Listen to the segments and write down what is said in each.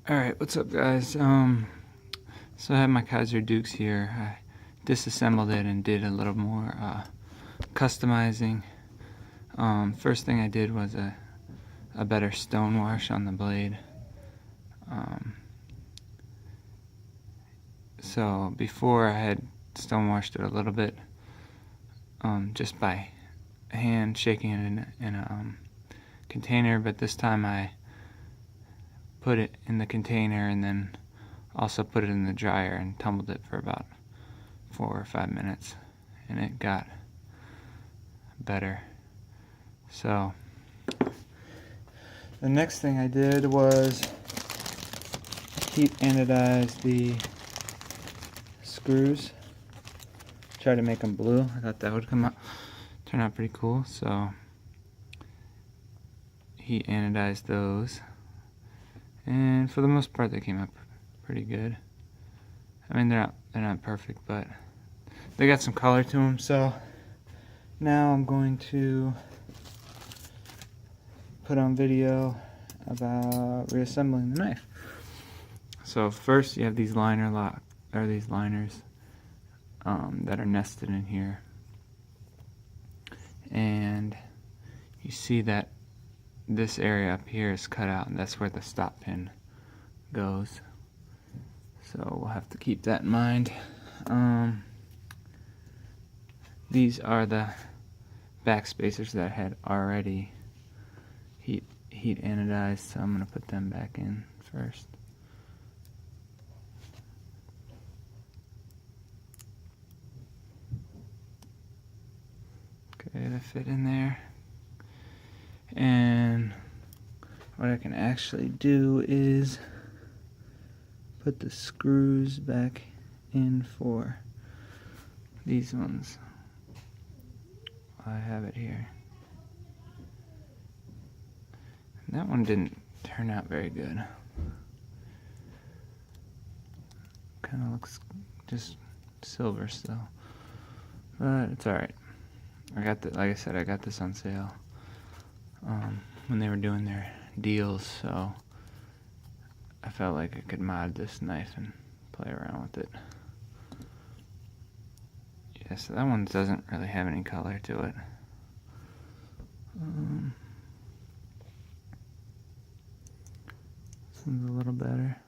Alright, what's up guys? So I have my Kizer Dukes here. I disassembled it and did a little more customizing. First thing I did was a better stone wash on the blade. So before I had stone washed it a little bit just by hand shaking it in a container, but this time I put it in the container and then also put it in the dryer and tumbled it for about 4 or 5 minutes, and it got better. So the next thing I did was heat anodize the screws. Try to make them blue. I thought that would turn out pretty cool. So heat anodize those, and for the most part they came up pretty good. I mean, they're not perfect, but they got some color to them. So now I'm going to put on video about reassembling the knife. So first you have these liners that are nested in here, and you see that this area up here is cut out, and that's where the stop pin goes. So we'll have to keep that in mind. These are the back spacers that I had already heat anodized, so I'm going to put them back in first. Okay, they fit in there. And what I can actually do is put the screws back in for these ones. I have it here. And that one didn't turn out very good. Kind of looks just silver still, but it's alright. Like I said, I got this on sale when they were doing their deals, so I felt like I could mod this knife and play around with it. Yeah, so that one doesn't really have any color to it. This one's a little better.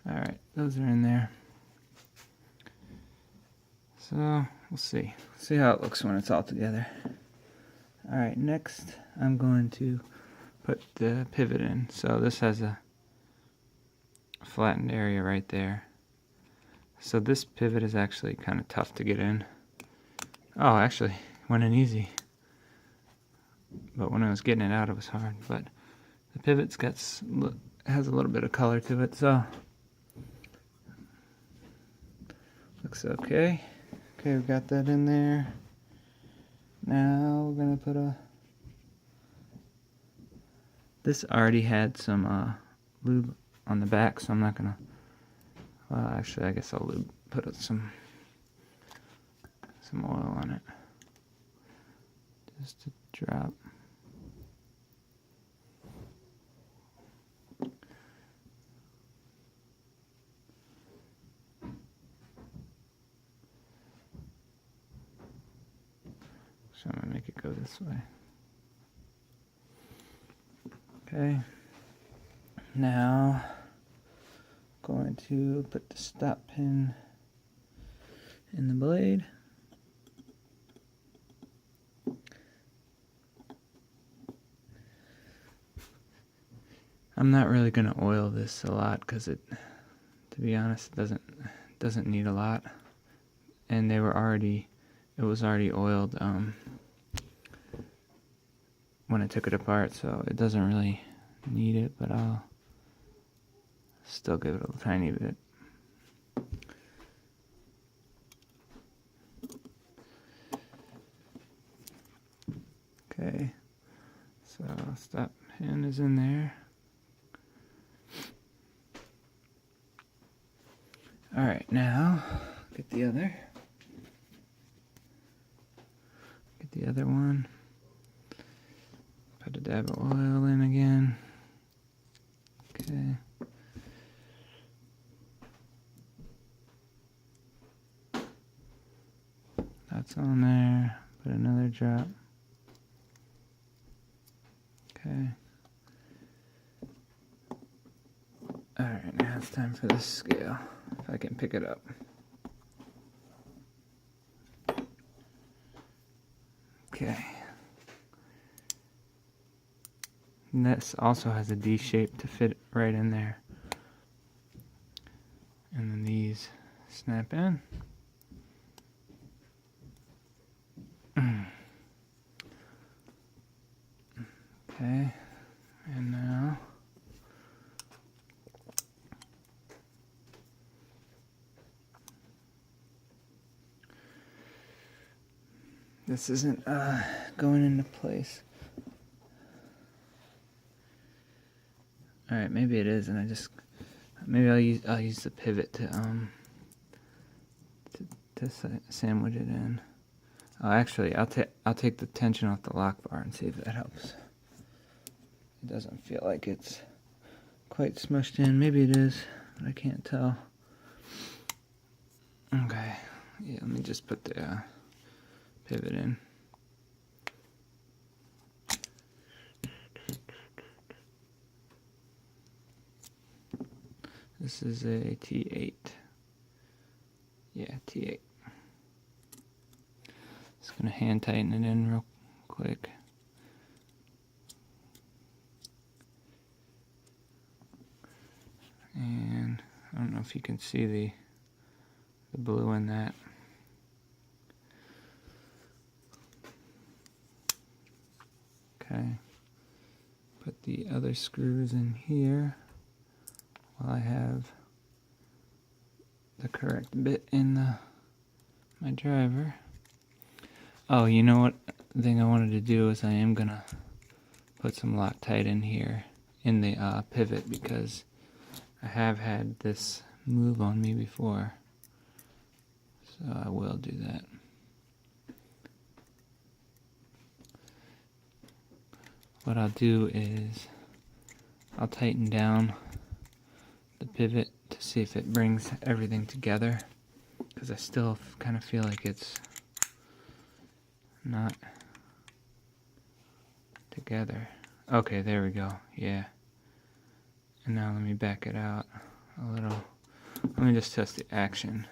Alright, those are in there. So we'll see how it looks when it's all together. Alright, next I'm going to put the pivot in. So this has a flattened area right there. So this pivot is actually kind of tough to get in. Oh, actually went in easy, but when I was getting it out it was hard. But the pivot's has a little bit of color to it, so looks okay. Okay, we've got that in there. Now we're gonna put this already had some lube on the back, so I'm not gonna, well, actually I guess I'll put some oil on it, just a drop. So I'm gonna make it go this way. Okay, now I'm going to put the stop pin in the blade. I'm not really going to oil this a lot because to be honest, it doesn't need a lot, and it was already oiled when I took it apart, so it doesn't really need it, but I'll still give it a tiny bit. Okay, so stop pin is in there. Alright, now get the other one. Put a dab of oil in again. Okay. That's on there. Put another drop. Okay. Alright, now it's time for the scale. If I can pick it up. Okay. And this also has a D shape to fit right in there. And then these snap in. Okay. And now this isn't going into place. All right, maybe it is, and maybe I'll use the pivot to sandwich it in. Oh, actually, I'll take the tension off the lock bar and see if that helps. It doesn't feel like it's quite smushed in. Maybe it is, but I can't tell. Okay, yeah, let me just put the pivot in. This is a T8. Yeah, T8. Just gonna hand tighten it in real quick. And I don't know if you can see the blue in that. Okay. Put the other screws in here while I have the correct bit in my driver. Oh, you know what? The thing I wanted to do is I am gonna put some Loctite in here in the pivot because I have had this move on me before, so I will do that. What I'll do is I'll tighten down the pivot to see if it brings everything together, because I still kind of feel like it's not together. Okay, there we go. Yeah. And now let me back it out a little. Let me just test the action.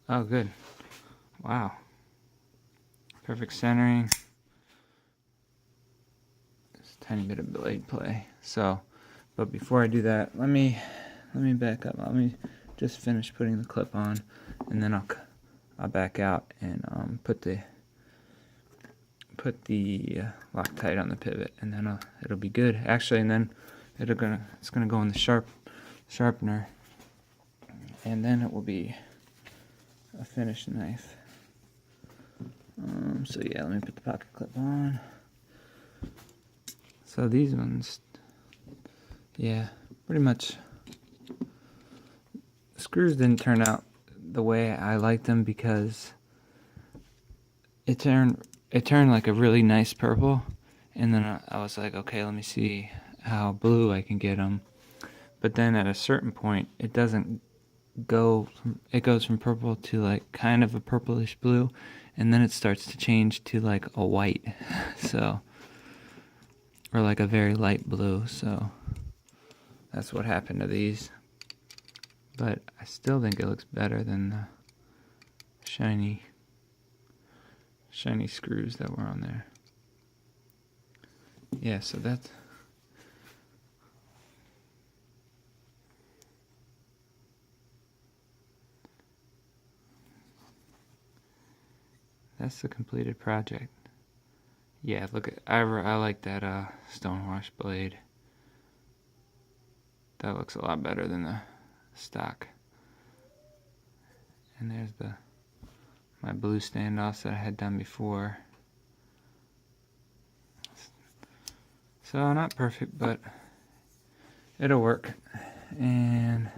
Oh, good. Wow. Perfect centering. Just a tiny bit of blade play. So, but before I do that, let me back up. Let me just finish putting the clip on, and then I'll back out and put the Loctite on the pivot, and then it'll be good. Actually, and then it's gonna go in the sharpener, and then it will be a finished knife. So yeah, let me put the pocket clip on. So these ones, yeah, pretty much. The screws didn't turn out the way I liked them because it turned like a really nice purple, and then I was like, okay, let me see how blue I can get them. But then at a certain point, it doesn't go. It goes from purple to like kind of a purplish blue, and then it starts to change to like a white, so, or like a very light blue. So that's what happened to these. But I still think it looks better than the shiny screws that were on there. Yeah, so that's the completed project. Yeah, look at I like that stonewash blade. That looks a lot better than the stock. And there's my blue standoffs that I had done before. So not perfect, but it'll work. And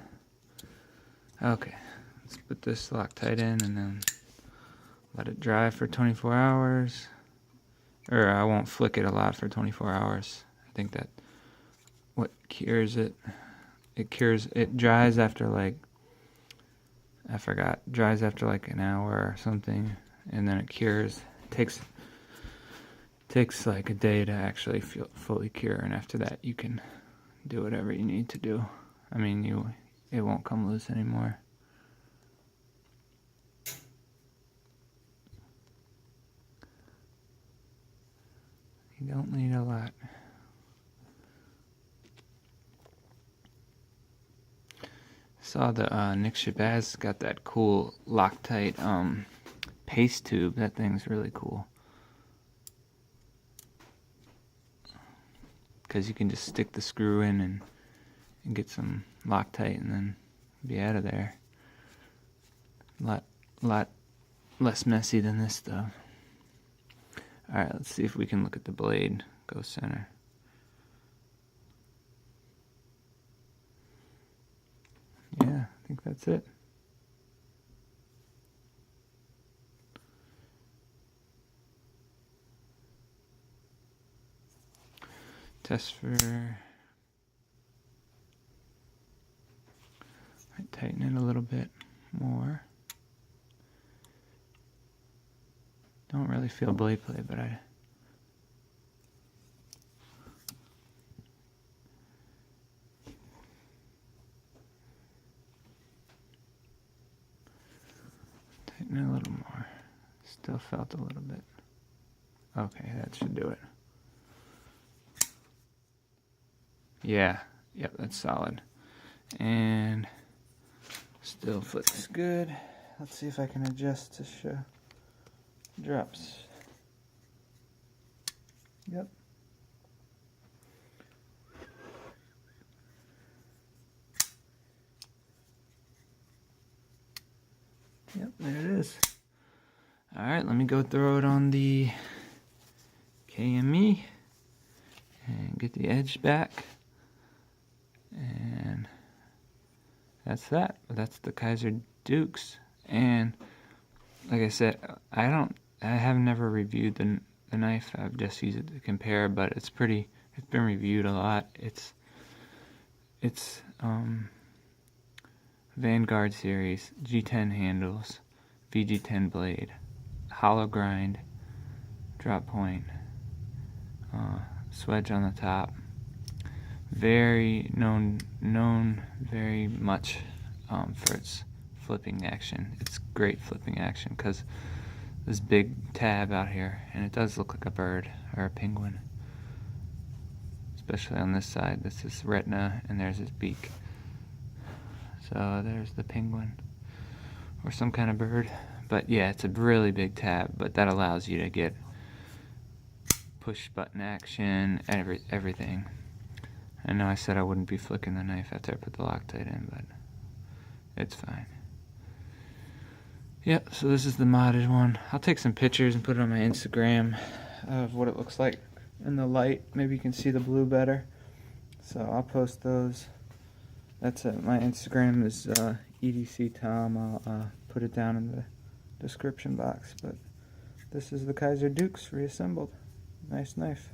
Okay, let's put this Loctite in and then let it dry for 24 hours. Or I won't flick it a lot for 24 hours. I think that what cures it. It dries after like, I forgot, dries after like an hour or something, and then it cures. It takes like a day to actually fully cure, and after that you can do whatever you need to do. I mean, it won't come loose anymore. You don't need a lot. Saw the Nick Shabazz got that cool Loctite paste tube. That thing's really cool. Because you can just stick the screw in and get some Loctite and then be out of there. Lot less messy than this stuff. Alright, let's see if we can look at the blade. Go center. Yeah, I think that's it. Test for... Might tighten it a little bit more. Don't really feel blade play, but I... Tighten it a little more. Still felt a little bit. Okay, that should do it. Yeah, yep, that's solid. And still flips good. Let's see if I can adjust to show drops. Yep. Yep, there it is. Alright, let me go throw it on the KME and get the edge back. And that's that. That's the Kizer Dukes. And like I said, I have never reviewed the knife. I've just used it to compare, but it's been reviewed a lot. It's Vanguard series, G10 handles, VG10 blade, hollow grind, drop point, swedge on the top. Very known very much for its flipping action. It's great flipping action because this big tab out here, and it does look like a bird or a penguin, especially on this side. This is retina and there's his beak, so there's the penguin or some kind of bird. But yeah, it's a really big tab, but that allows you to get push button action, everything. I know I said I wouldn't be flicking the knife after I put the Loctite in, but it's fine. Yep, so this is the modded one. I'll take some pictures and put it on my Instagram of what it looks like in the light. Maybe you can see the blue better. So I'll post those. That's it. My Instagram is EDC Tom. I'll put it down in the description box. But this is the Kizer Dukes reassembled. Nice knife.